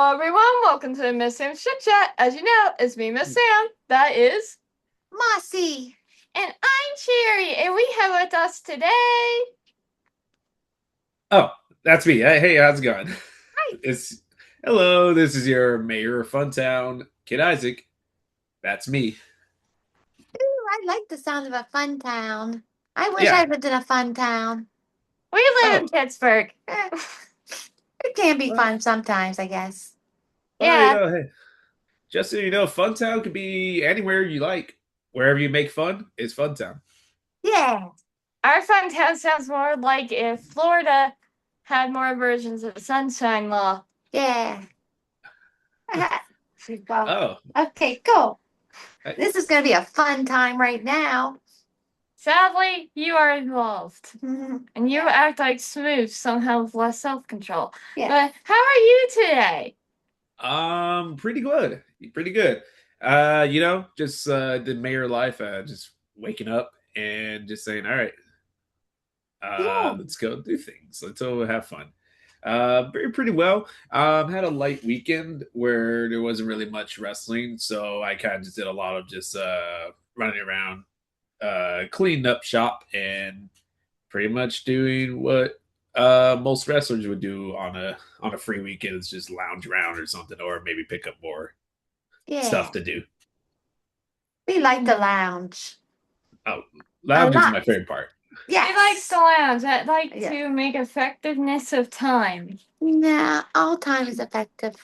Hello everyone, welcome to Miss Sam's Chit Chat. As you know, it's me, Miss Sam. That is Mossy. and I'm Cherry, and we have with us today. Oh, that's me. Hey, how's it going? Hi. It's Hello. This is your mayor of Funtown, Kid Isaac. That's me. Ooh, I like the sound of a fun town. I wish I Yeah. lived in a fun town. We live Oh, in Pittsburgh. Eh, it can be well, fun sometimes, I guess. Yeah, hey, just so you know, Funtown could be anywhere you like. Wherever you make fun is Funtown. Yeah. our fun town sounds more like if Florida had more versions of the Sunshine Law. Yeah. Well, Oh, okay, cool. I- This is going to be a fun time right now. Sadly, you are involved, Mhm. and you act like Smooth somehow with less self-control. Yeah. But how are you today? pretty good. Pretty good. Just the mayor life. Just waking up and just saying, all right, Yeah. let's go do things. Let's all have fun. Pretty well. Had a light weekend where there wasn't really much wrestling, so I kind of just did a lot of just running around, cleaning up shop, and pretty much doing what most wrestlers would do on a free weekend. Is just lounge around or something, or maybe pick up more stuff Yeah. to do. We like the lounge Oh, a lounging's lot. my favorite part. She likes Yes. to lounge. I like Yeah. to make effectiveness of time. Nah, all time is effective.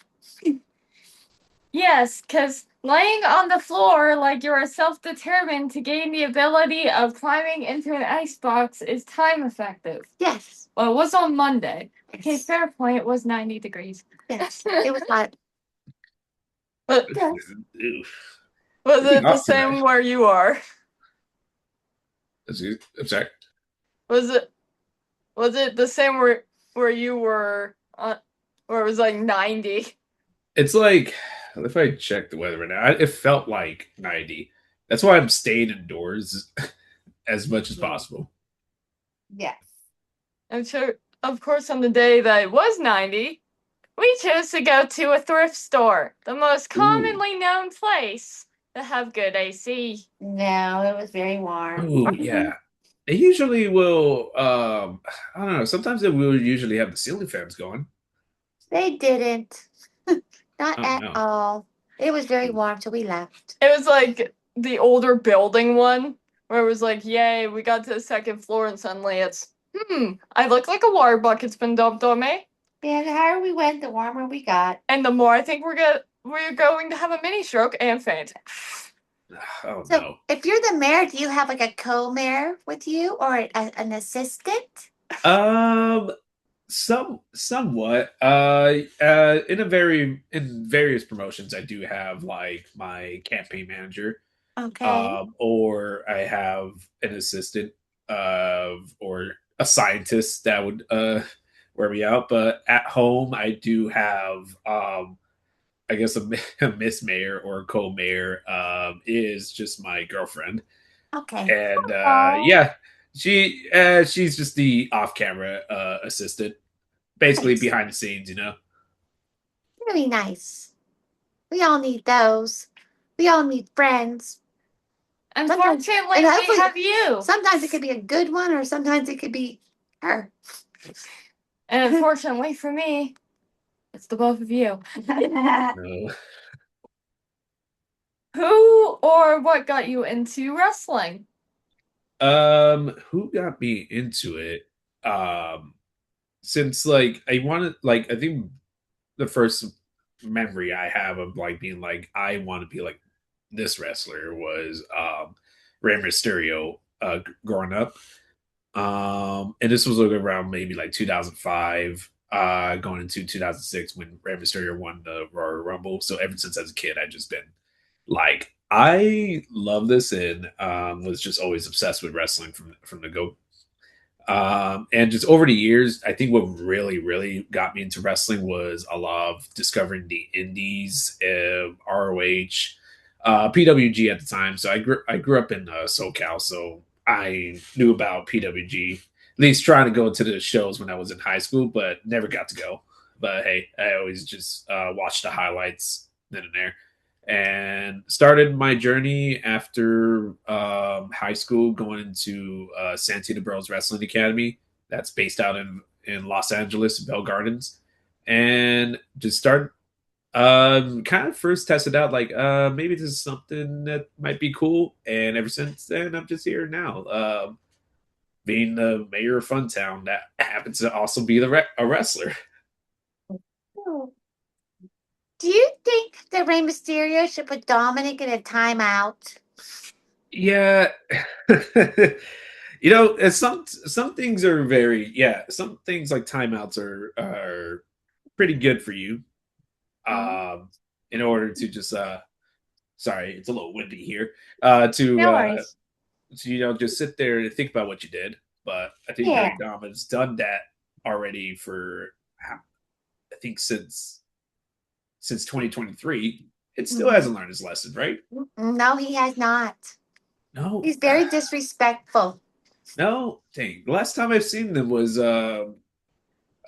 Yes, because laying on the floor like you are self determined to gain the ability of climbing into an icebox is time effective. Yes. Well, it was on Monday. Okay, Yes. fair point. It was 90 degrees. Yes. It was hot. But Yeah. Oof. was It's been it the off today. same where you are? I'm sorry. Was it the same where you were where it was like 90? It's like if I check the weather right now, it felt like 90. That's why I'm staying indoors as much as possible. Yes. I'm sure, of course, on the day that it was 90, we chose to go to a thrift store, the most Ooh, commonly known place to have good AC. No, it was very warm. oh yeah. They usually will. I don't know. Sometimes they will usually have the ceiling fans going. They didn't. Not Oh at no. all. It was very warm, so we left. It was like the older building one, where it was like, yay, we got to the second floor, and suddenly it's, I look like a water bucket's been dumped on me. Yeah, the higher we went, the warmer we got. And the more I think we're going to have a mini stroke and faint. Oh So, no. if you're the mayor, do you have like a co-mayor with you or an assistant? Um, somewhat. In various promotions, I do have like my campaign manager, Okay. or I have an assistant, or a scientist that would wear me out. But at home, I do have, I guess, a Miss Mayor or co-mayor, is just my girlfriend, Okay. and Oh, yeah, she's just the off-camera assistant, basically Nice. behind the scenes, you know. Really nice. We all need those. We all need friends. Sometimes, and unfortunately, we hopefully, have you. sometimes it could be a good one, or sometimes it could be her. And unfortunately for me, it's the both of you. No. Who or what got you into wrestling? Who got me into it? Um, since like I wanted, like I think the first memory I have of like being like I want to be like this wrestler was Rey Mysterio, growing up. And this was like around maybe like 2005, going into 2006 when Rey Mysterio won the Royal Rumble. So ever since as a kid, I just been like, I love this, and was just always obsessed with wrestling from the go. And just over the years, I think what really got me into wrestling was a lot of discovering the indies, ROH, PWG at the time. So I grew up in SoCal, so I knew about PWG. At least trying to go to the shows when I was in high school, but never got to go. but hey, I always just watch the highlights then and there. And started my journey after high school, going into Santita Bros Wrestling Academy. That's based out in Los Angeles, Bell Gardens, and just started kind of first tested out like maybe this is something that might be cool, and ever since then I'm just here now. Being the mayor of Funtown, that happens to also be a wrestler. Oh. Do you think that Rey Mysterio should put Dominic in a timeout? Yeah, you know, some things are very some things like timeouts are pretty good for you. Mhm. Um, in order to just sorry, it's a little windy here. No worries. To just sit there and think about what you did. But I think Yeah. Greg Dom has done that already for I think since 2023. It still Mhm. hasn't learned his lesson, right? No, he has not. No, He's very disrespectful. no. Dang, the last time I've seen them was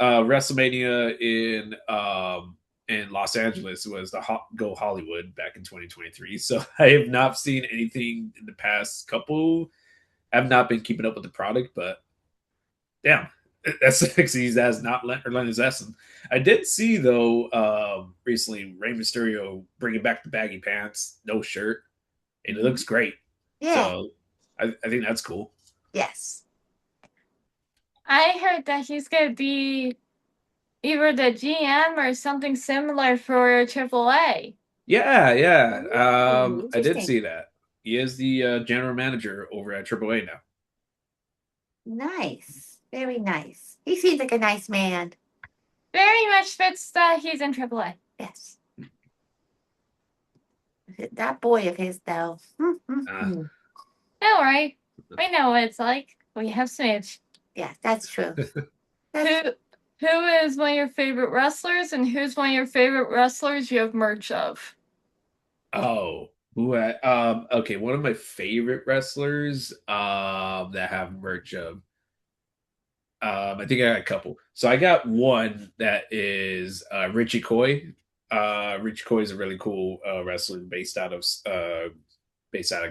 WrestleMania in Los Angeles. Was the Go Hollywood back in 2023. So I have not seen anything in the past couple. I've not been keeping up with the product, but damn, that's six. He has not learned his lesson. I did see though recently Rey Mysterio bringing back the baggy pants, no shirt, and it looks great. Yeah. So I think that's cool. Yes. I heard that he's gonna be either the GM or something similar for AAA. Yeah, yeah. Ooh, I did interesting. see that. He is the general manager over at AAA now. Nice. Very nice. He seems like a nice man. Very much fits that he's in AAA. Yes. That boy of his, though. Uh, Don't worry. We know what it's like. We have Smidge. Yes, that's true. That's Who is one of your favorite wrestlers, and who's one of your favorite wrestlers you have merch of? oh, okay, one of my favorite wrestlers that have merch of I think I got a couple. So I got one that is Richie Coy. Richie Coy is a really cool wrestler based out of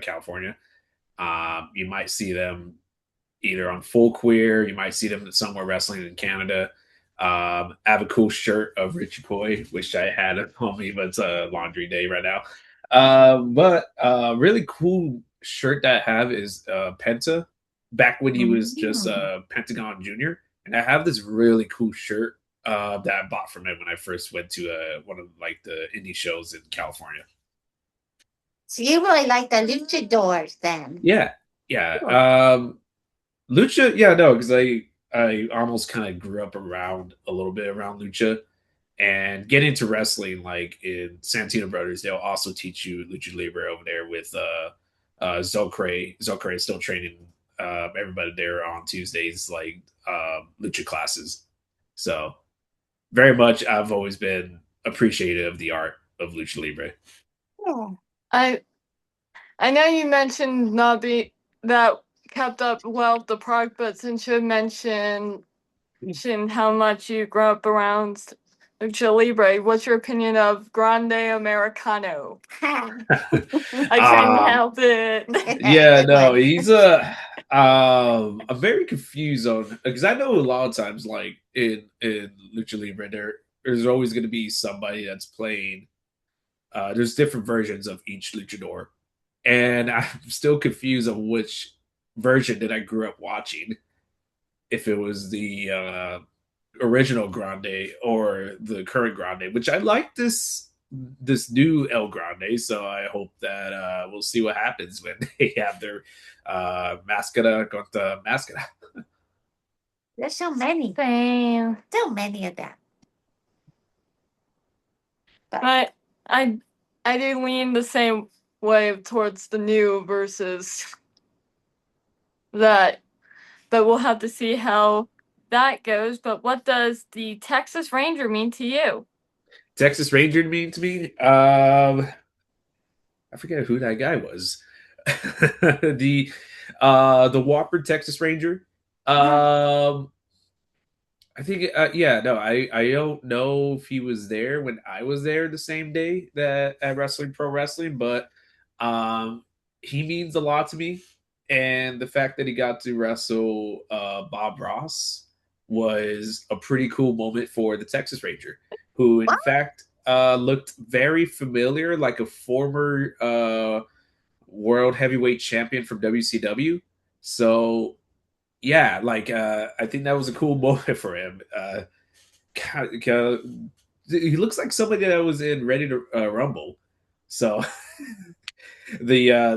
California. You might see them either on Full Queer. You might see them somewhere wrestling in Canada. I have a cool shirt of Richie Coy, which I had on me, but it's a laundry day right now. But really cool shirt that I have is Penta. Back when he was just Pentagon Junior, and I have this really cool shirt that I bought from him when I first went to one of like the indie shows in California. so you really like the luchadors then. Yeah, yeah. Cool. Lucha, yeah, no, because I almost kind of grew up around a little bit around lucha and get into wrestling like in Santino Brothers. They'll also teach you lucha libre over there with Zocre. Zocre is still training everybody there on Tuesdays, like lucha classes. So very much, I've always been appreciative of the art of lucha libre. Yeah. I I know you mentioned not be that kept up well with the product, but since you mentioned how much you grew up around Lucha Libre, what's your opinion of Grande Americano? I couldn't um, help it. yeah, Good no, one. he's a. I'm very confused on because I know a lot of times, like in lucha libre, there's always going to be somebody that's playing. There's different versions of each luchador, and I'm still confused on which version that I grew up watching. If it was the original Grande or the current Grande, which I like this new El Grande, so I hope that we'll see what happens when they have their mascara contra mascara. There's so many. Same. So many of them. But But I I do lean the same way towards the new versus that. But we'll have to see how that goes. But what does the Texas Ranger mean to you? Texas Ranger mean to me? I forget who that guy was. The Whopper Texas Ranger. yeah. Um, I think, yeah, no, I don't know if he was there when I was there the same day that at Wrestling Pro Wrestling, but um, he means a lot to me, and the fact that he got to wrestle Bob Ross was a pretty cool moment for the Texas Ranger, who in What? fact looked very familiar, like a former world heavyweight champion from WCW. So yeah, like I think that was a cool moment for him. He looks like somebody that was in Ready to Rumble. So the uh,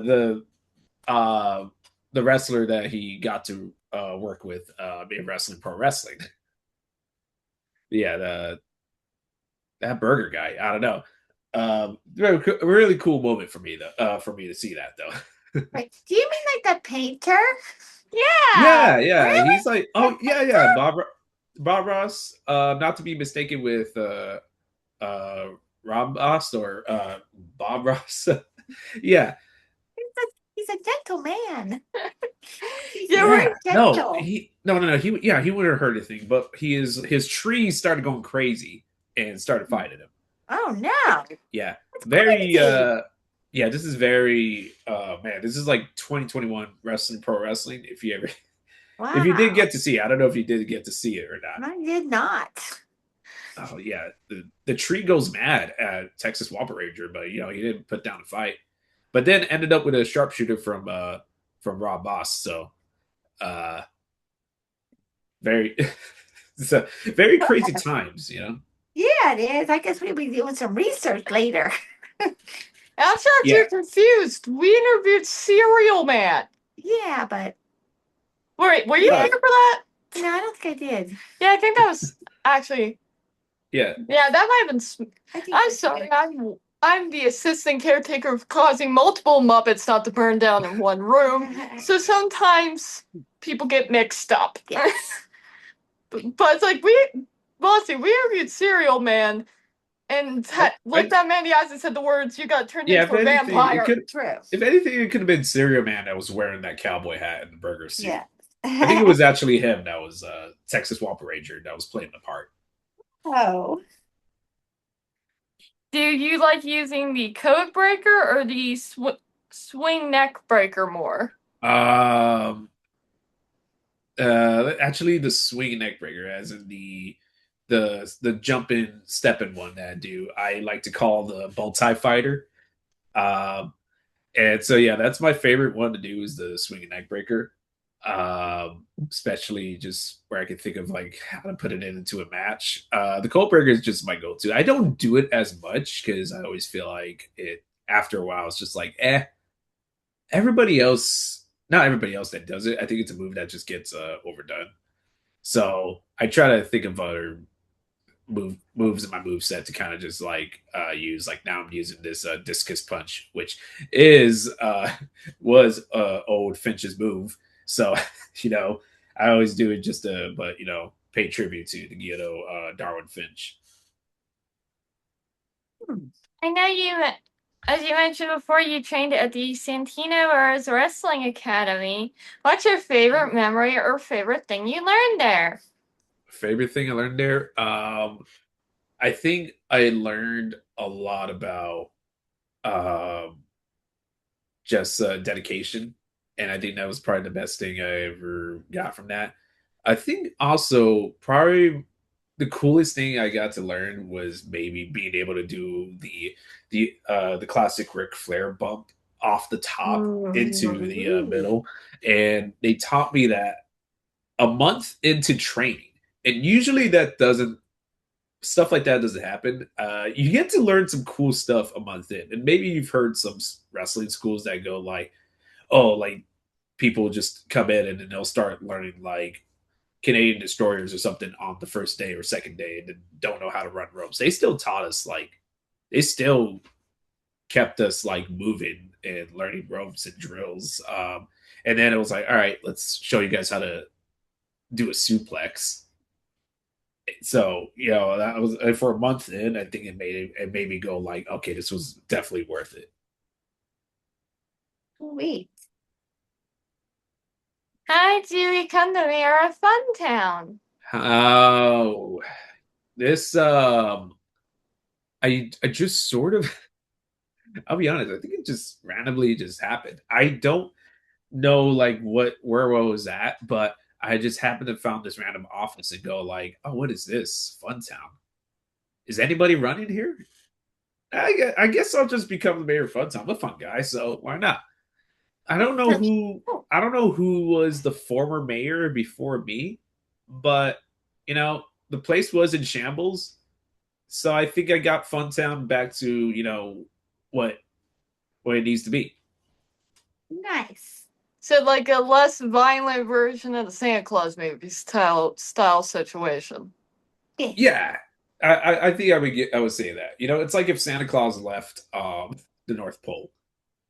the wrestler that he got to work with in Wrestling Pro Wrestling. Yeah, that burger guy. I don't know. Really cool moment for me though. For me to see that though. Right. Do you mean like the painter? Yeah. Yeah, yeah. Really? He's like, The oh yeah, yeah. painter? Bob Ross. Not to be mistaken with uh Rob Ross or Bob Ross. Yeah, He's a gentle man. He's Yeah, very yeah. No, gentle. no. He wouldn't have hurt anything, but his tree started going crazy and started fighting him. Oh no. Yeah, That's very. crazy. Yeah, this is very. Man, this is like 2021 wrestling, pro wrestling. If you did Wow. get to see it, I don't know if you did get to see it or not. I did not. Oh yeah, the tree goes mad at Texas Whopper Ranger, but he didn't put down a fight. But then ended up with a sharpshooter from Rob Boss. So uh very so very crazy times. Yeah, it is. I guess we'll be doing some research later. I'm shocked Yeah, you're confused. We interviewed Serial Man. Yeah, but Wait, were you yeah. here for that? No, I don't think I did. Yeah, I think that was actually. yeah. Yeah, that might have been. I think I'm sorry. I'm the assistant caretaker of causing multiple Muppets not to burn down in one room. So sometimes people get mixed up. yes. But it's like Bossy, we interviewed Serial Man and I looked that man in the eyes and said the words, "You got turned Yeah. into If a anything, it vampire." could. True. If anything, it could have been Cereal Man that was wearing that cowboy hat and the burger suit. Yeah. I think it was actually him that was Texas Whopper Ranger that was playing the part. Oh. Do you like using the code breaker or the swing neck breaker more? Um, Actually, the swing neck breaker, as in the jumping, stepping one that I do, I like to call the bow tie fighter. Um, and so yeah, that's my favorite one to do is the swing neck breaker. Especially just where I can think of like how to put it into a match. The cold breaker is just my go-to. I don't do it as much because I always feel like it after a while it's just like everybody else, not everybody else that does it. I think it's a move that just gets overdone. So I try to think of other moves in my move set to kind of just like use. Like now I'm using this discus punch, which is was old Finch's move. So you know I always do it just to, but pay tribute to the Guido Darwin Finch. Hmm. I know as you mentioned before, you trained at the Santino Wars Wrestling Academy. What's your favorite memory or favorite thing you learned there? Favorite thing I learned there. I think I learned a lot about um, just dedication. And I think that was probably the best thing I ever got from that. I think also probably the coolest thing I got to learn was maybe being able to do the classic Ric Flair bump off the top into the Ooh. middle, and they taught me that a month into training, and usually that doesn't stuff like that doesn't happen. You get to learn some cool stuff a month in, and maybe you've heard some wrestling schools that go like, oh, like people just come in and then they'll start learning like Canadian destroyers or something on the first day or second day and then don't know how to run ropes. They still taught us like they still kept us like moving and learning ropes and drills. And then it was like, all right, let's show you guys how to do a suplex. So that was for a month in. I think it made me go like, okay, this was definitely worth it. Sweet. How did you become the mayor of Funtown? Oh, this I just sort of I'll be honest, I think it just randomly just happened. I don't know like where I was at, but I just happened to found this random office and go like, oh, what is this? Fun Town. Is anybody running here? I guess I'll just become the mayor of Fun Town. I'm a fun guy, so why not? I don't know who Oh, I don't know who was the former mayor before me, but the place was in shambles. So I think I got Funtown back to, what what it needs to be. nice. So like a less violent version of the Santa Claus movie style situation. Yeah. Yeah. I think I would say that. It's like if Santa Claus left the North Pole.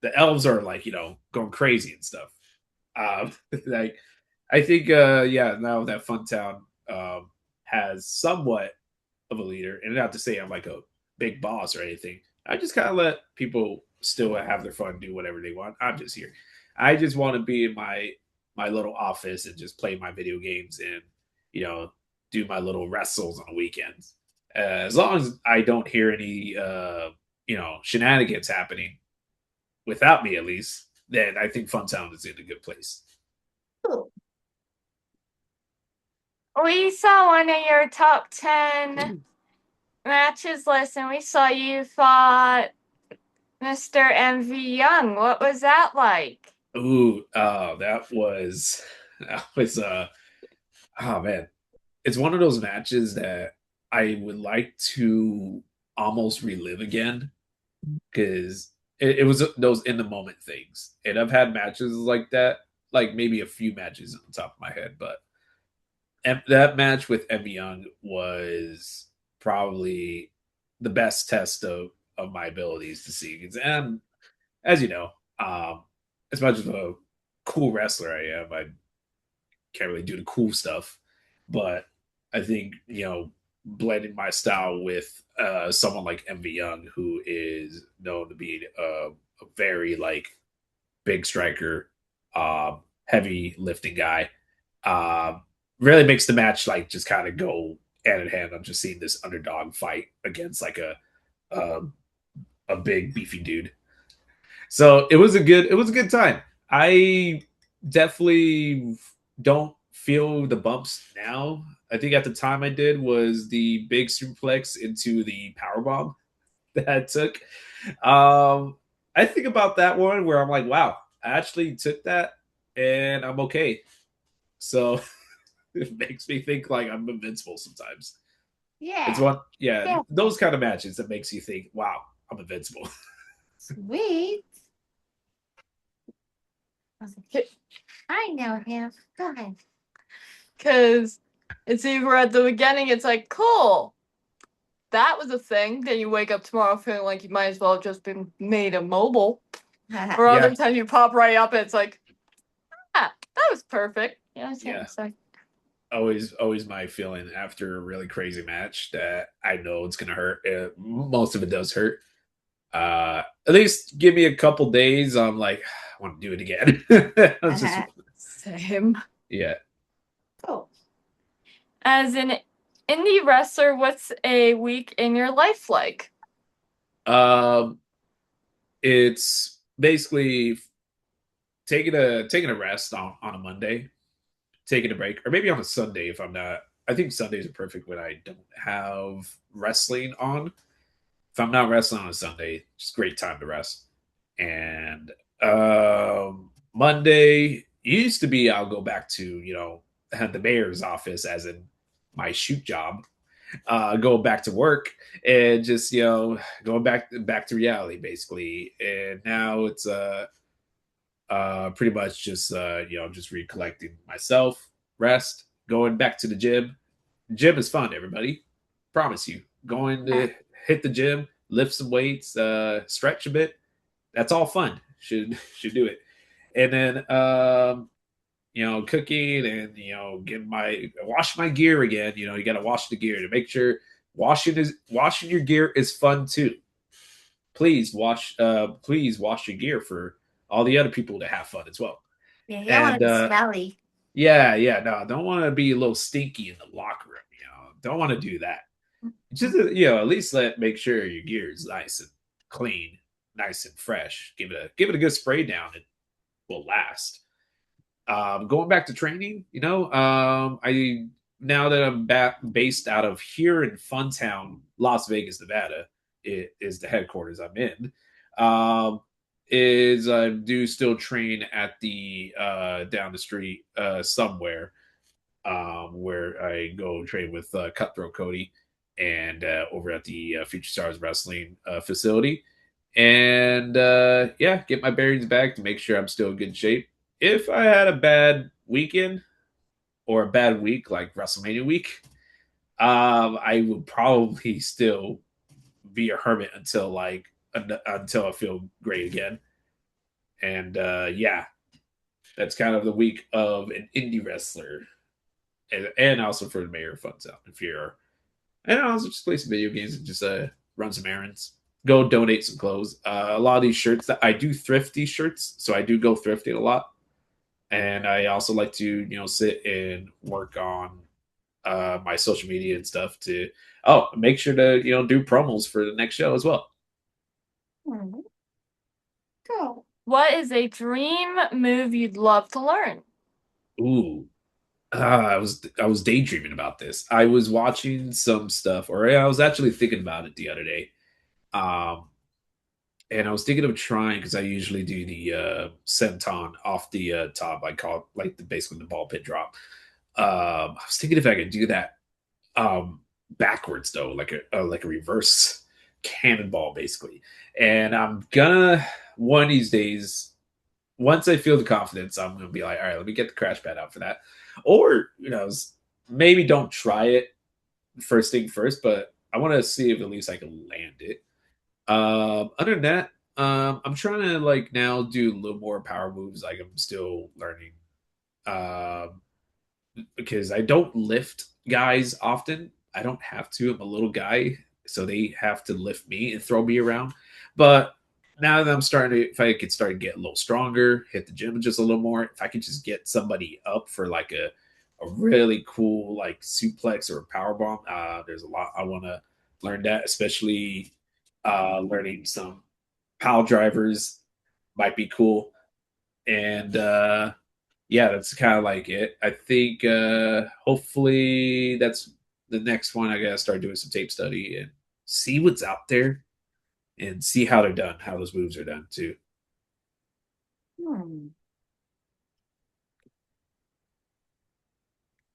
The elves are like, going crazy and stuff. Like I think yeah, now that Funtown has somewhat of a leader, and not to say I'm like a big boss or anything. I just kind of let people still have their fun, do whatever they want. I'm just here. I just want to be in my little office and just play my video games and you know do my little wrestles on the weekends. As long as I don't hear any shenanigans happening without me, at least, then I think Funtown is in a good place. Cool. We saw one of your top 10 matches list and we saw you fought Mr. MV Young. What was that like? Ooh, that was oh man, it's one of those matches that I would like to almost relive again because it was those in the moment things. And I've had matches like that, like maybe a few matches on the top of my head, but that match with Emmy Young was probably the best test of my abilities to see. And as you know, as much of a cool wrestler I am, I can't really do the cool stuff. But I think blending my style with someone like MV Young, who is known to be a very like big striker, heavy lifting guy, um, really makes the match like just kind of go hand in hand. I'm just seeing this underdog fight against like a, a big beefy dude. So it was a good time. I definitely don't feel the bumps now. I think at the time I did was the big suplex into the power bomb that I took. Um, I think about that one where I'm like, wow, I actually took that and I'm okay. So it makes me think like I'm invincible sometimes. It's Yeah. one, yeah, Yeah. those kind of matches that makes you think, wow, I'm invincible. Sweet. I was like, I know him. Go ahead. Because it's either at the beginning, it's like, cool, that was a thing. Then you wake up tomorrow feeling like you might as well have just been made immobile. Or other Yeah, times you pop right up and it's like, ah, that was perfect. You know what I'm saying? yeah. It's like, Always my feeling after a really crazy match that I know it's gonna hurt. Most of it does hurt. At least give me a couple days. I'm like, I want to do it again. It's just same. yeah. Cool. As an indie wrestler, what's a week in your life like? Um, it's basically taking a rest on a Monday, taking a break, or maybe on a Sunday if I'm not. I think Sundays are perfect when I don't have wrestling on. If I'm not wrestling on a Sunday, it's a great time to rest. And Monday used to be I'll go back to the mayor's office as in my shoot job, go back to work and just going back to reality basically. And now it's pretty much just just recollecting myself, rest, going back to the gym. Gym is fun, everybody. Promise you. Going to hit the gym, lift some weights, stretch a bit. That's all fun. Should do it. And then cooking and getting my wash my gear again. You got to wash the gear to make sure washing your gear is fun too. Please wash your gear for all the other people to have fun as well. Yeah, you don't want And to be smelly. Yeah, yeah, no, don't want to be a little stinky in the locker room. Don't want to do that. Just at least make sure your gear is nice and clean, nice and fresh. Give it a good spray down. It will last. Going back to training, I now that I'm back based out of here in Funtown, Las Vegas, Nevada, it is the headquarters I'm in. Um, is I do still train at the down the street somewhere where I go train with Cutthroat Cody and over at the Future Stars Wrestling facility. And yeah, get my bearings back to make sure I'm still in good shape. If I had a bad weekend or a bad week like WrestleMania week, I would probably still be a hermit until I feel great again. And yeah, that's kind of the week of an indie wrestler, and also for the mayor of Funds Out. If you're, and also just play some video games and just run some errands, go donate some clothes. A lot of these shirts that I do thrift these shirts, so I do go thrifting a lot, and I also like to sit and work on my social media and stuff to make sure to do promos for the next show as well. Hmm. Go. What is a dream move you'd love to learn? Ooh, I was daydreaming about this. I was watching some stuff, or I was actually thinking about it the other day. Um, and I was thinking of trying because I usually do the senton off the top. I call it like basically the ball pit drop. I was thinking if I could do that backwards though, like a reverse cannonball basically. And I'm gonna one of these days, once I feel the confidence, I'm gonna be like, all right, let me get the crash pad out for that. Or maybe don't try it first thing first, but I want to see if at least I can land it. Other than that, I'm trying to like now do a little more power moves. Like I'm still learning. Um, because I don't lift guys often. I don't have to. I'm a little guy, so they have to lift me and throw me around. But now that I'm starting to, if I could start to get a little stronger, hit the gym just a little more, if I could just get somebody up for like a really cool like suplex or a power bomb, there's a lot I want to learn that, especially learning some pile drivers might be cool. And yeah, that's kind of like it. I think hopefully that's the next one. I gotta start doing some tape study and see what's out there and see how they're done, how those moves are done too. Hmm.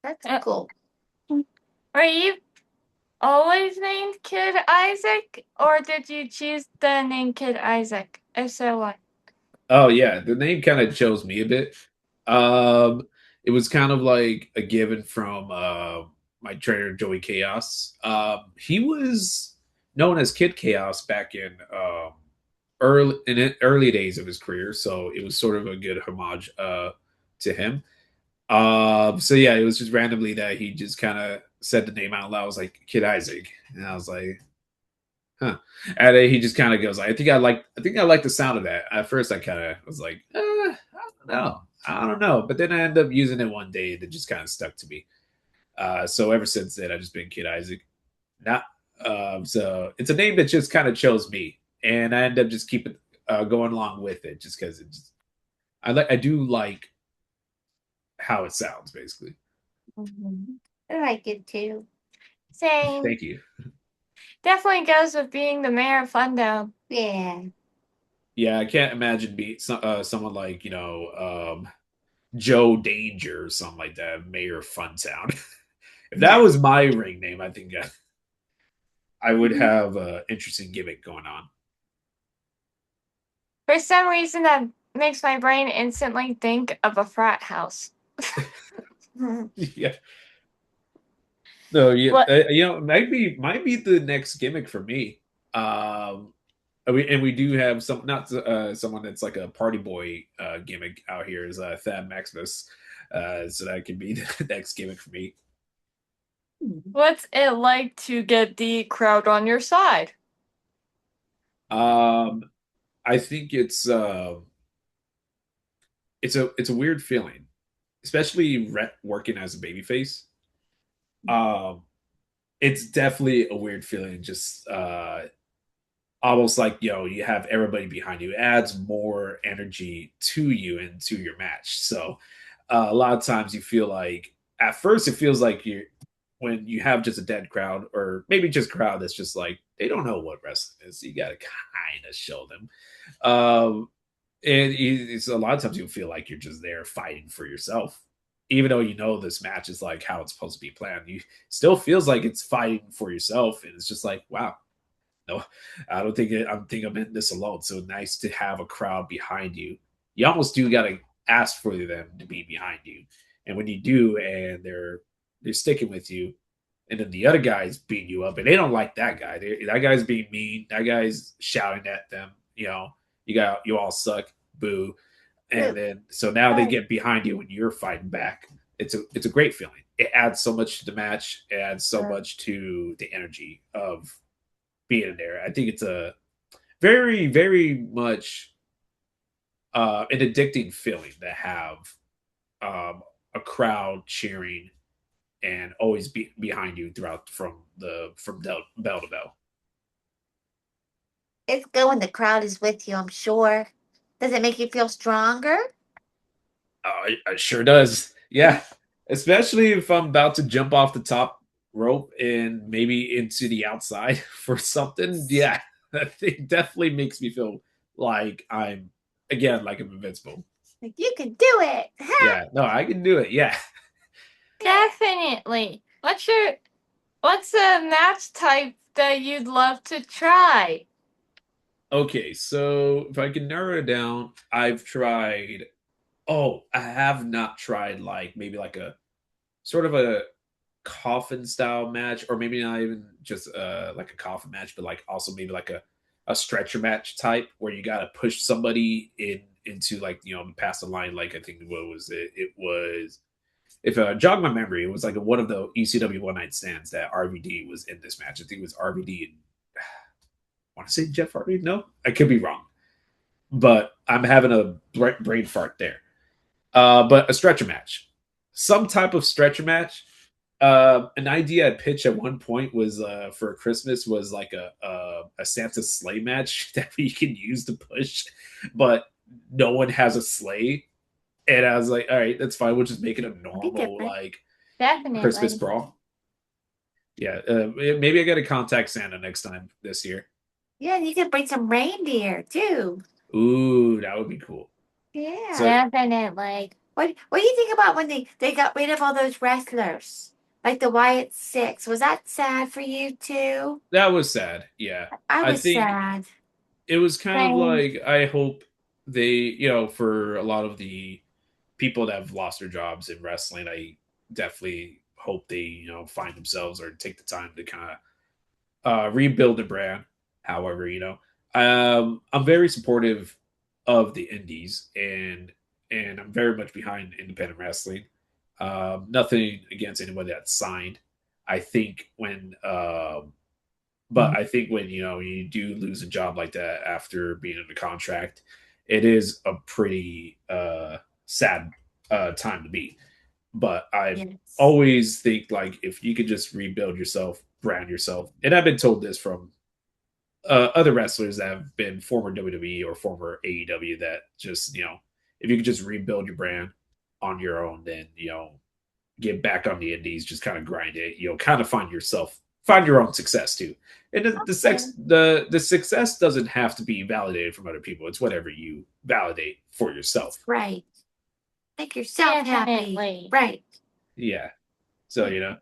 That's Uh, cool. Were you always named Kid Isaac, or did you choose the name Kid Isaac? If so, why? Oh yeah, the name kind of shows me a bit. Um, it was kind of like a given from my trainer Joey Chaos. He was known as Kid Chaos back in early days of his career, so it was sort of a good homage to him. So yeah, it was just randomly that he just kind of said the name out loud. I was like Kid Isaac, and I was like, huh. And then he just kind of goes, I think I like the sound of that. At first, I kind of was like, I don't know. But then I ended up using it one day, and it just kind of stuck to me. So ever since then, I've just been Kid Isaac. Not so it's a name that just kind of chose me, and I end up just keeping going along with it, just because I do like how it sounds, basically. Mhm. I like it too. Same. Thank you. Definitely goes with being the mayor of Fundown. Yeah. Yeah, I can't imagine someone like Joe Danger or something like that, Mayor of Funtown. If that No. was my ring name, I think I would Mhm. have an interesting gimmick going on. For some reason, that makes my brain instantly think of a frat house. Mhm. Yeah, no, yeah, What? might be the next gimmick for me. And we do have some not someone that's like a party boy gimmick out here is Thad Maximus, so that could be the next gimmick for me. What's it like to get the crowd on your side? Um, I think it's a weird feeling. especially working as a babyface. Um, it's definitely a weird feeling. Just almost like you have everybody behind you. It adds more energy to you and to your match. So a lot of times you feel like at first it feels like you when you have just a dead crowd or maybe just crowd that's just like they don't know what wrestling is. You got to kind of show them. Um, and it's a lot of times you feel like you're just there fighting for yourself, even though you know this match is like how it's supposed to be planned. You still feels like it's fighting for yourself, and it's just like, wow, no, I don't think I'm in this alone. So nice to have a crowd behind you. You almost do got to ask for them to be behind you, and when you do, and they're sticking with you, and then the other guys beating you up, and they don't like that guy. That guy's being mean. That guy's shouting at them. You all suck, boo. And Ooh, then so now they right. get behind you when you're fighting back. It's a great feeling. It adds so much to the match. It adds so much to the energy of being in there. I think it's a very, very much an addicting feeling to have a crowd cheering and always be behind you throughout from bell to bell. It's good when the crowd is with you, I'm sure. Does it make you feel stronger? It sure does. Yeah, especially if I'm about to jump off the top rope and maybe into the outside for something. Yeah, that thing definitely makes me feel like I'm again like I'm invincible. Like you can do it. Yeah, no, I can do it. Yeah. Definitely. What's a match type that you'd love to try? Okay, so if I can narrow it down, I've tried. Oh, I have not tried like maybe like a sort of a coffin style match, or maybe not even just like a coffin match, but like also maybe like a stretcher match type where you got to push somebody into like past the line. Like I think what was it? It was if I jog my memory, it was like one of the ECW one night stands that RVD was in this match. I think it was RVD and I want to say Jeff Hardy. No, I could be wrong, but I'm having a brain fart there. But a stretcher match, some type of stretcher match. An idea I pitched at one point was for Christmas was like a Santa sleigh match that we can use to push, but no one has a sleigh. And I was like, all right, that's fine. We'll just make it a It'd be normal different. like Christmas Definitely. brawl. Yeah, maybe I got to contact Santa next time this year. Yeah, you can bring some reindeer too. Ooh, that would be cool. Yeah. So Definitely. What do you think about when they got rid of all those wrestlers? Like the Wyatt Six. Was that sad for you too? that was sad. Yeah, I I was think sad. it was kind of Same. like I hope they, for a lot of the people that have lost their jobs in wrestling, I definitely hope they, find themselves or take the time to kind of rebuild the brand. However, I'm very supportive of the indies and I'm very much behind independent wrestling. Nothing against anybody that's signed. I think when but I think when you do lose a job like that after being in a contract, it is a pretty sad time to be. But I Yes. always think like if you could just rebuild yourself, brand yourself, and I've been told this from other wrestlers that have been former WWE or former AEW that just if you could just rebuild your brand on your own, then get back on the indies, just kind of grind it. Kind of find your own success too. And Okay. the success doesn't have to be validated from other people. It's whatever you validate for That's yourself. right. Make yourself happy. Definitely. Right. Yeah. So if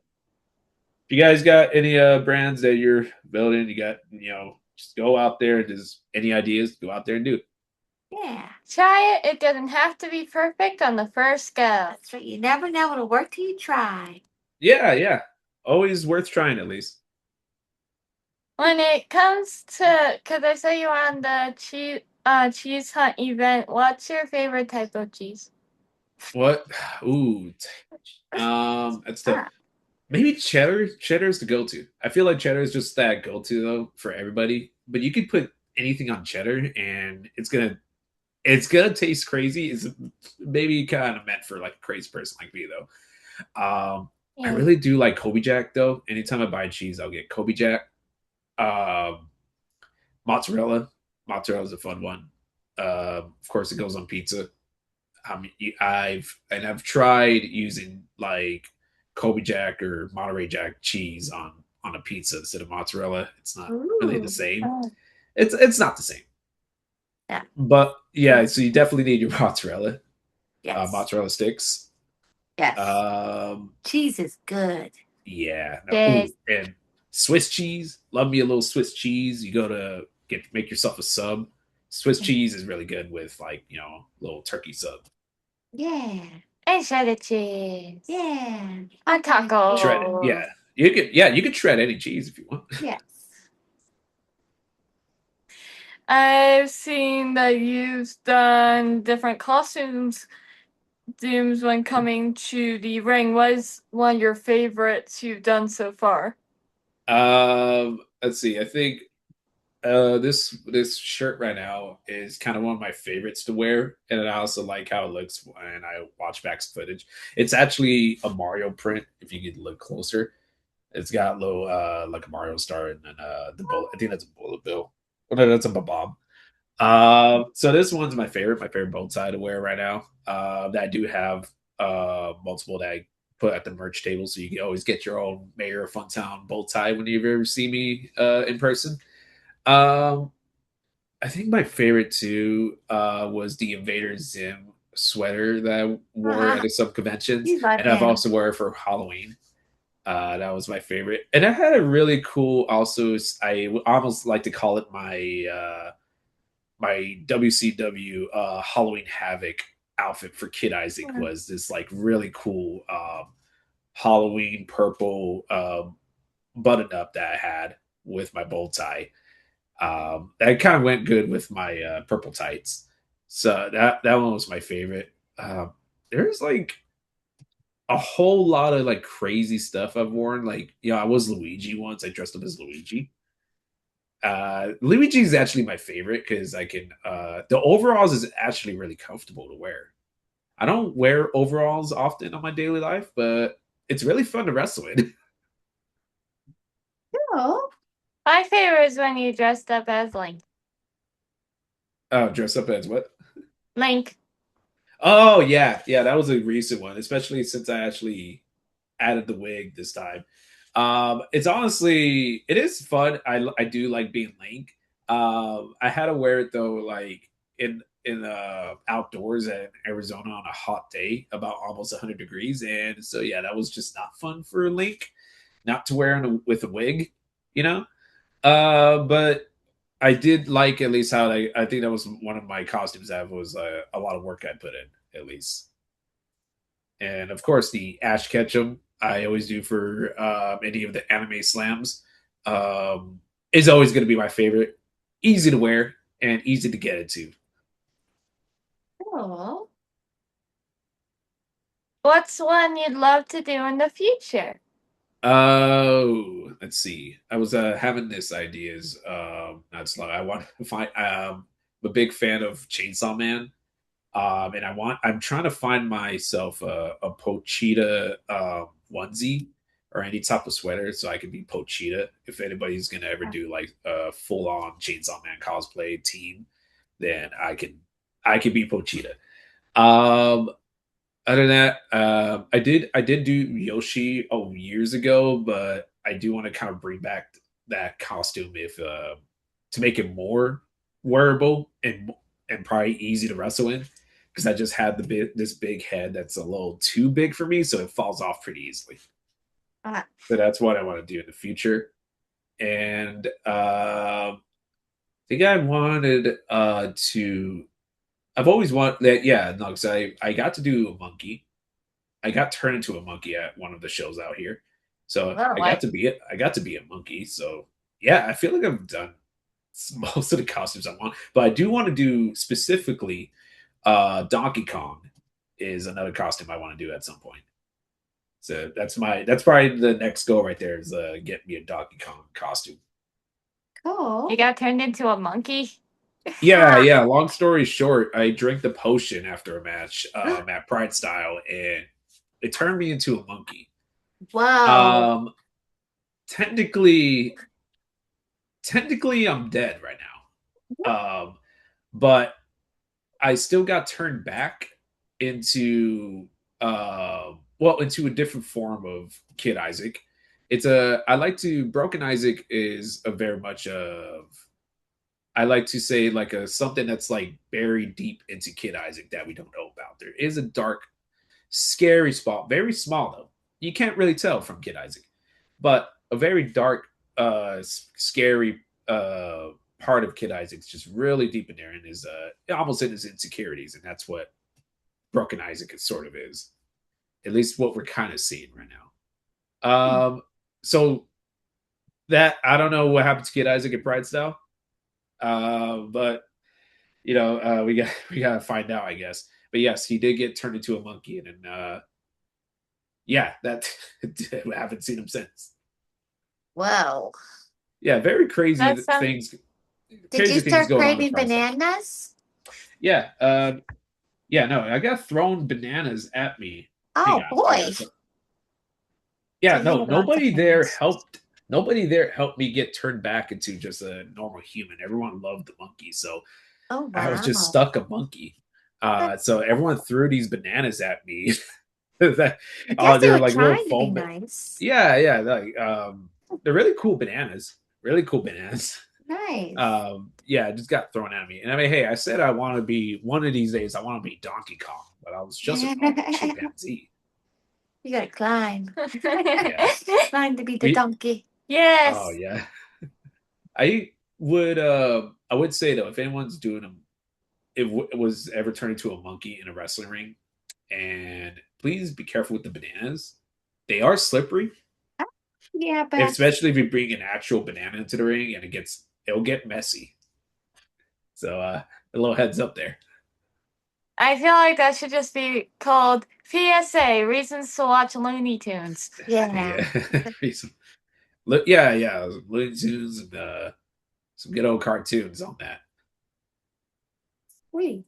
you guys got any brands that you're building, you got just go out there and just any ideas, go out there and do it. Yeah. Try it. It doesn't have to be perfect on the first go. That's right. You never know it'll work till you try. Yeah, yeah. Always worth trying at least. When it comes to, because I saw you on the cheese hunt event, what's your favorite type of cheese? What? Ooh, that's tough. Ah, Maybe cheddar. Cheddar is the go-to. I feel like cheddar is just that go-to though for everybody. But you could put anything on cheddar, and it's gonna It's gonna taste crazy. It's maybe kind of meant for like a crazy person like me though. I Yeah. really do like Kobe Jack though. Anytime I buy cheese, I'll get Kobe Jack. Um, mozzarella. Mozzarella is a fun one. Of course, it goes on pizza. I've tried using like Kobe Jack or Monterey Jack cheese on a pizza instead of mozzarella. It's not really the Ooh. same. Oh, It's not the same. yeah. But yeah, so you definitely need your mozzarella, Yes. mozzarella sticks. Yes. Um, Cheese is good. yeah. No, Yes. ooh, and Swiss cheese. Love me a little Swiss cheese. You go to make yourself a sub. Swiss cheese is really good with like little turkey sub. Yeah. And shredded cheese. Yeah. On Shred it. tacos. Yeah, you could shred any cheese if you want. Yes. I've seen that you've done different costumes dooms when coming to the ring. What is one of your favorites you've done so far? Let's see. I think this shirt right now is kind of one of my favorites to wear, and I also like how it looks when I watch back some footage. It's actually a Mario print. If you could look closer, it's got a little like a Mario star, and then the bullet. I think that's a bullet bill. Oh, no, that's a bob. So this one's my favorite bow tie to wear right now. That I do have multiple that I put at the merch table, so you can always get your own Mayor of Funtown bow tie when you ever see me in person. Um, I think my favorite too was the Invader Zim sweater that I wore Ah, at some conventions, you love and I've him. also wore it for Halloween. That was my favorite, and I had a really cool. Also, I would almost like to call it my WCW Halloween Havoc outfit for Kid Isaac Yeah. was this like really cool Halloween purple button up that I had with my bow tie. That kind of went good with my purple tights. So that one was my favorite. There's like a whole lot of like crazy stuff I've worn. Like, I was Luigi once. I dressed up as Luigi. Luigi is actually my favorite because I can. The overalls is actually really comfortable to wear. I don't wear overalls often on my daily life, but it's really fun to wrestle in. Oh. My favorite is when you dressed up as Link. Oh, dress up as what? Link. Oh yeah, yeah, that was a recent one, especially since I actually added the wig this time. It is fun. I do like being Link. I had to wear it though, like in outdoors in Arizona on a hot day, about almost 100 degrees, and so yeah, that was just not fun for Link, not to wear with a wig, you know. But I did like at least how I think that was one of my costumes that was a lot of work I put in at least. And of course, the Ash Ketchum I always do for any of the anime slams is always going to be my favorite. Easy to wear and easy to get into. Oh. What's one you'd love to do in the future? Oh, let's see. I was having this ideas not so long. I want to find. I'm a big fan of Chainsaw Man. And I'm trying to find myself a Pochita onesie or any type of sweater so I can be Pochita. If anybody's gonna ever do like a full on Chainsaw Man cosplay team, then I can be Pochita. Um, Other than that, I did do Yoshi years ago, but I do want to kind of bring back that costume if to make it more wearable and probably easy to wrestle in because I just had this big head that's a little too big for me, so it falls off pretty easily. Ah. So that's what I want to do in the future. And I think I wanted to. I've always wanted that. Yeah, no, because I got to do a monkey. I got turned into a monkey at one of the shows out here. So Oh, I got what? to be it. I got to be a monkey. So yeah, I feel like I've done most of the costumes I want, but I do want to do specifically Donkey Kong is another costume I want to do at some point. So that's probably the next goal right there is get me a Donkey Kong costume. Cool. You got turned into a monkey? Yeah, yeah. Long story short, I drank the potion after a match at Pride Style, and it turned me into a monkey. Whoa. Um, technically, technically, I'm dead right now. But I still got turned back into into a different form of Kid Isaac. It's a I like to Broken Isaac is a very much of I like to say like a something that's like buried deep into Kid Isaac that we don't know about. There is a dark, scary spot, very small though. You can't really tell from Kid Isaac, but a very dark, scary part of Kid Isaac's just really deep in there and is almost in his insecurities, and that's what Broken Isaac is sort of is. At least what we're kind of seeing right now. So that I don't know what happened to Kid Isaac at Pride Style, but we gotta find out, I guess. But yes, he did get turned into a monkey, and then yeah, that I haven't seen him since. Whoa. Yeah, very crazy That's some. things, Did you crazy things start going on in craving Pride Style. bananas? Yeah, yeah, no, I got thrown bananas at me. Hang Oh on, boy. So yeah, you no, had lots of friends. Nobody there helped me get turned back into just a normal human. Everyone loved the monkey, so Oh I was just wow. stuck a monkey. So everyone threw these bananas at me. that, I guess they they were were like little trying to be foam. nice. Yeah, yeah, like they're really cool bananas. Really cool bananas. Nice. Yeah, it just got thrown at me. And I mean, hey, I said I want to be one of these days. I want to be Donkey Kong, but I was just a normal You chimpanzee. gotta climb. Yeah. Climb to be the We, donkey. oh Yes. yeah. I would say though, if anyone's doing them, it was ever turned into a monkey in a wrestling ring, and please be careful with the bananas. They are slippery, Yeah, but especially if you bring an actual banana into the ring, and it'll get messy. So a little heads up there. I feel like that should just be called PSA, Reasons to Watch Looney Tunes. yeah. Yeah. Yeah, yeah, Looney Tunes and some good old cartoons on that. Sweet.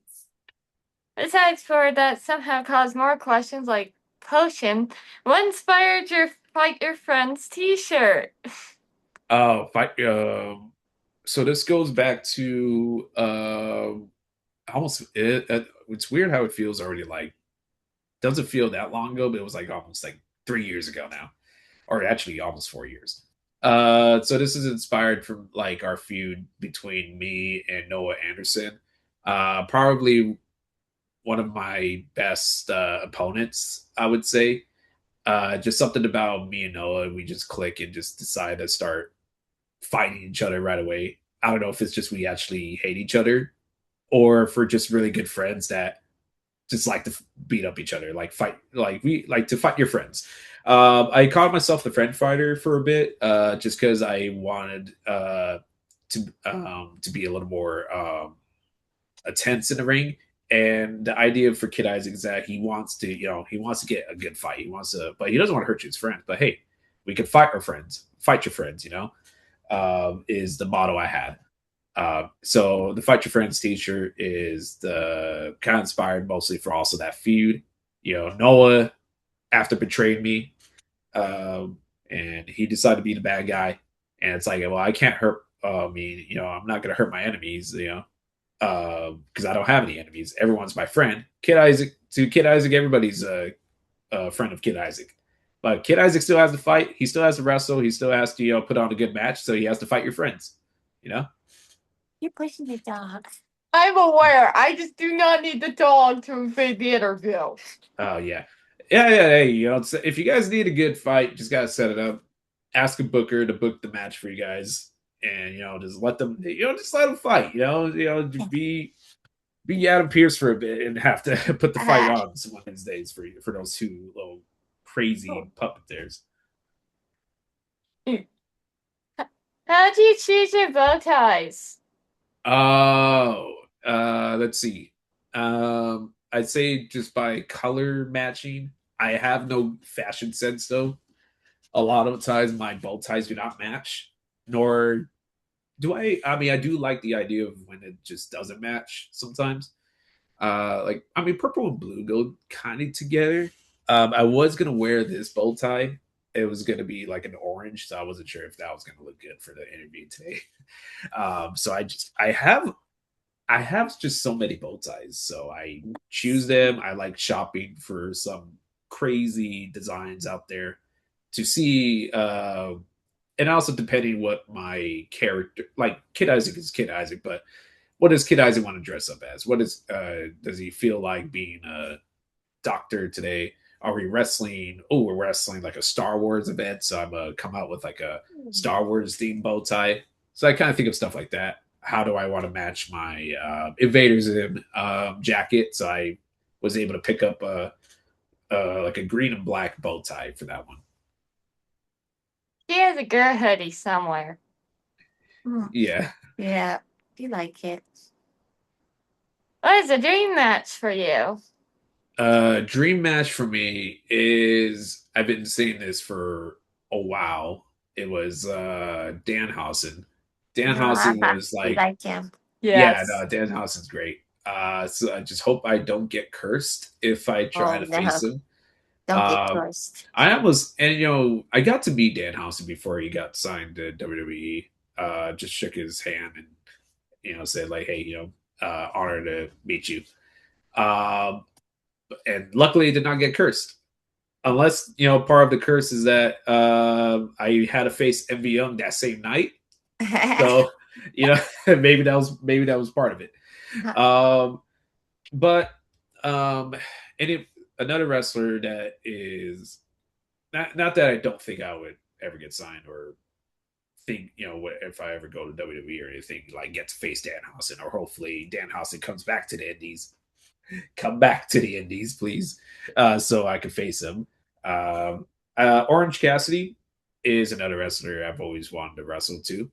Besides for that somehow caused more questions like potion, what inspired your Fight Your Friends t-shirt? Oh, fight. So this goes back to almost it's weird how it feels already. Like doesn't feel that long ago, but it was like almost like 3 years ago now, or actually almost 4 years. So this is inspired from like our feud between me and Noah Anderson. Probably one of my best opponents, I would say. Just something about me and Noah, we just click and just decide to start fighting each other right away. I don't know if it's just we actually hate each other or if we're just really good friends that just like to beat up each other, like fight, like we like to fight your friends. I called myself the friend fighter for a bit, just because I wanted to be a little more tense in the ring. And the idea for Kid Isaac is that he wants to get a good fight. He wants to, but he doesn't want to hurt his friends. But hey, we can fight our friends, fight your friends. Is the motto I had. So the Fight Your Friends T-shirt is the kind of inspired mostly for also that feud. Noah after betrayed me, and he decided to be the bad guy, and it's like, well, I can't hurt me. I'm not gonna hurt my enemies. Because I don't have any enemies. Everyone's my friend. Kid Isaac, everybody's a friend of Kid Isaac. But Kid Isaac still has to fight. He still has to wrestle. He still has to put on a good match. So he has to fight your friends. You know. You're pushing the dog. I'm aware. I just do not need the dog to invade the interview. Oh yeah, yeah, yeah. Hey, if you guys need a good fight, just gotta set it up. Ask a booker to book the match for you guys, and just let them. Just let them fight. Be Adam Pierce for a bit and have to put the fight on some Wednesdays for those two little crazy puppeteers. How do you choose your bow ties? Oh, let's see. I'd say just by color matching. I have no fashion sense though. A lot of times my bow ties do not match, nor do I mean, I do like the idea of when it just doesn't match sometimes. Like I mean, purple and blue go kind of together. I was gonna wear this bow tie. It was gonna be like an orange, so I wasn't sure if that was gonna look good for the interview today. So I have just so many bow ties, so I choose them. I like shopping for some crazy designs out there to see. And also depending what my character, like Kid Isaac is Kid Isaac, but what does Kid Isaac want to dress up as? What is does he feel like being a doctor today? Are we wrestling? Oh, we're wrestling like a Star Wars event, so I'm gonna come out with like a Star Wars themed bow tie. So I kind of think of stuff like that. How do I want to match my Invader Zim jacket? So I was able to pick up like a green and black bow tie for that one. She has a girl hoodie somewhere. Mm, Yeah. yeah, you like it. What is a dream match for you? Dream match for me is I've been saying this for a while. It was Danhausen. Danhausen was You like, like him. yeah, Yes. no, Danhausen's great. So I just hope I don't get cursed if I try Oh to no, face him. don't get Um, cursed. I almost and I got to meet Danhausen before he got signed to WWE. Just shook his hand and said like, hey, honored to meet you. Um, and luckily, it did not get cursed. Unless part of the curse is that I had to face MV Young that same night, so maybe that was part of it. Um, but and if another wrestler that is not that I don't think I would ever get signed or think if I ever go to WWE or anything like get to face Danhausen or hopefully Danhausen comes back to the Indies, come back to the Indies, please, so I can face him. Um, Orange Cassidy is another wrestler I've always wanted to wrestle too.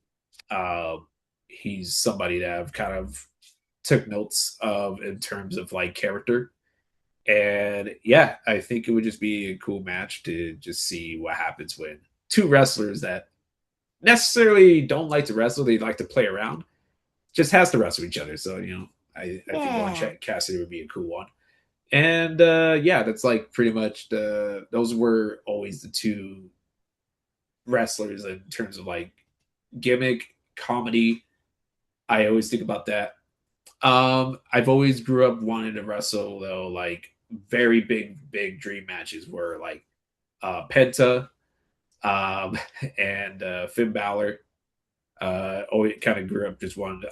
He's somebody that I've kind of took notes of in terms of like character. And yeah, I think it would just be a cool match to just see what happens when two wrestlers that necessarily don't like to wrestle, they like to play around, just has to wrestle each other. So, I think Orange Yeah, Cassidy would be a cool one. And yeah, that's like pretty much those were always the two wrestlers in terms of like gimmick comedy. I always think about that. I've always grew up wanting to wrestle though, like very big dream matches were like Penta um and Finn Balor. Always kind of grew up just wanted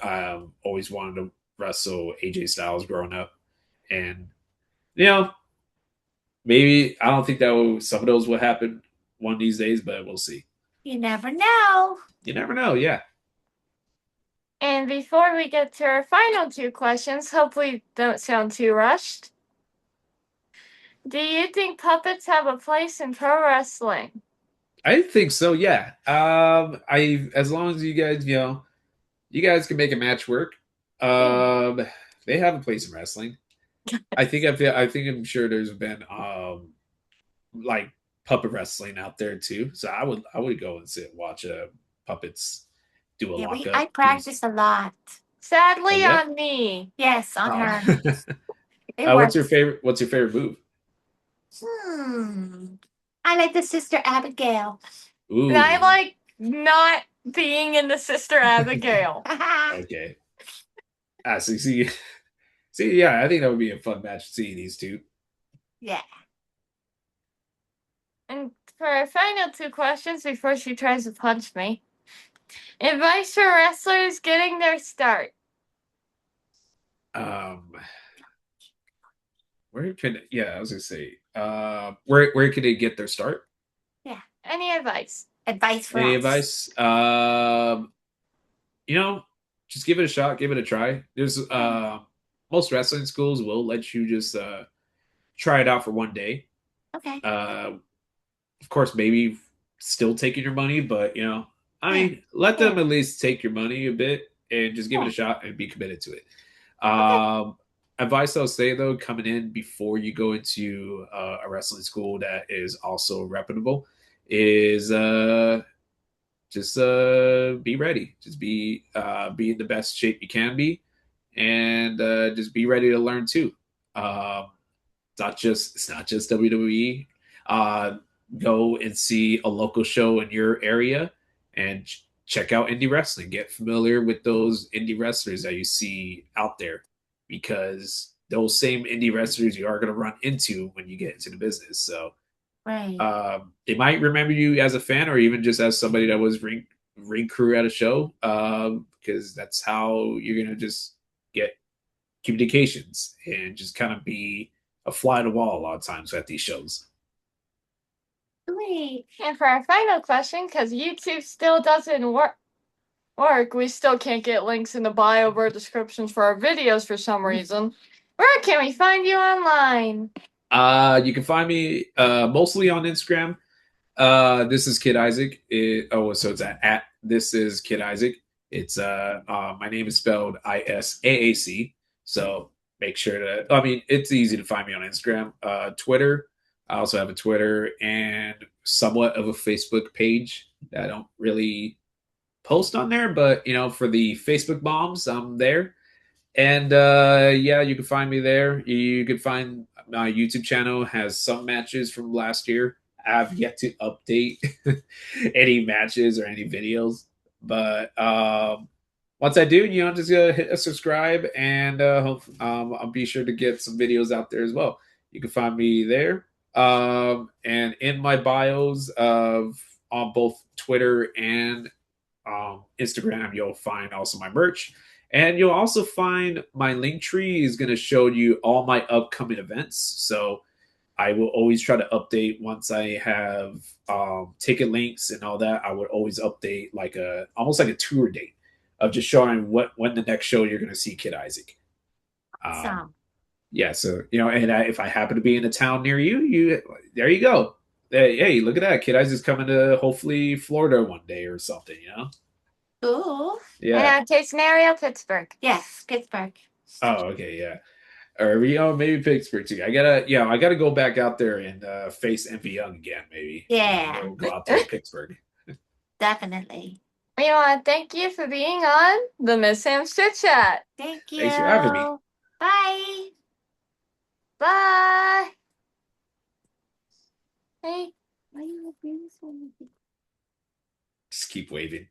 always wanted to wrestle AJ Styles growing up. And you know, maybe I don't think that some of those will happen one of these days, but we'll see. you never know. You never know. Yeah, And before we get to our final two questions, hopefully don't sound too rushed. Do you think puppets have a place in pro wrestling? I think so. Yeah. I as long as you guys can make a match work. Um, they have a place in wrestling. I think I'm sure there's been like puppet wrestling out there too. So I would go and sit watch puppets do a Yeah, lockup. I practice a lot. Oh Sadly, yeah. on me. Yes, on Oh. her. It works. What's your favorite move? Hmm. I like the sister Abigail. And I Ooh. like not being in the Sister Abigail. Okay. See, see, yeah, I think that would be a fun match to see these two. yeah. And for our final two questions before she tries to punch me, advice for wrestlers getting their start. Um, where can yeah, I was gonna say, where could they get their start? Yeah. Any advice? Advice for Any us. advice? You know, just give it a shot, give it a try. There's most wrestling schools will let you just try it out for one day. Okay. Uh, of course, maybe still taking your money, but I Yeah. mean, let Yeah. them at least take your money a bit and just give it Yeah. a shot and be committed to it. Okay. Advice I'll say though, coming in before you go into a wrestling school that is also reputable, is just be ready. Just be in the best shape you can be, and just be ready to learn too. Um, it's not just WWE. Uh, Go and see a local show in your area and check out indie wrestling. Get familiar with those indie wrestlers that you see out there, because those same indie wrestlers you are going to run into when you get into the business. So Right. they might remember you as a fan, or even just as somebody that was ring crew at a show, because that's how you're gonna just get communications and just kind of be a fly on the wall a lot of times at these shows. Sweet. And for our final question, because YouTube still doesn't work, we still can't get links in the bio or descriptions for our videos for some reason. Where can we find you online? You can find me mostly on Instagram. This is Kid Isaac. So it's at this is Kid Isaac. It's my name is spelled ISAAC. So make sure to. I mean, it's easy to find me on Instagram, Twitter. I also have a Twitter and somewhat of a Facebook page that I don't really post on there, but for the Facebook moms, I'm there. And yeah, you can find me there. You can find my YouTube channel has some matches from last year. I've yet to update any matches or any videos, but once I do, just hit a subscribe, and I'll be sure to get some videos out there as well. You can find me there, and in my bios of on both Twitter and Instagram, you'll find also my merch. And you'll also find my link tree is going to show you all my upcoming events. So I will always try to update once I have ticket links and all that. I would always update like almost like a tour date of just showing when the next show you're going to see Kid Isaac. Um, Awesome. yeah, so and if I happen to be in a town near you, there you go. Hey, look at that! Kid Isaac's coming to hopefully Florida one day or something. Cool. Yeah. And case scenario, Pittsburgh. Yes, Pittsburgh. Oh, okay, yeah. Or maybe Pittsburgh too. I gotta go back out there and face Envy Young again. Maybe Yeah, go out there to Pittsburgh. definitely. We want to thank you for being on the Miss Sam's Chit Chat. Thank Thanks for having me. you. Bye. Bye. Hey. Why are you being so Just keep waving.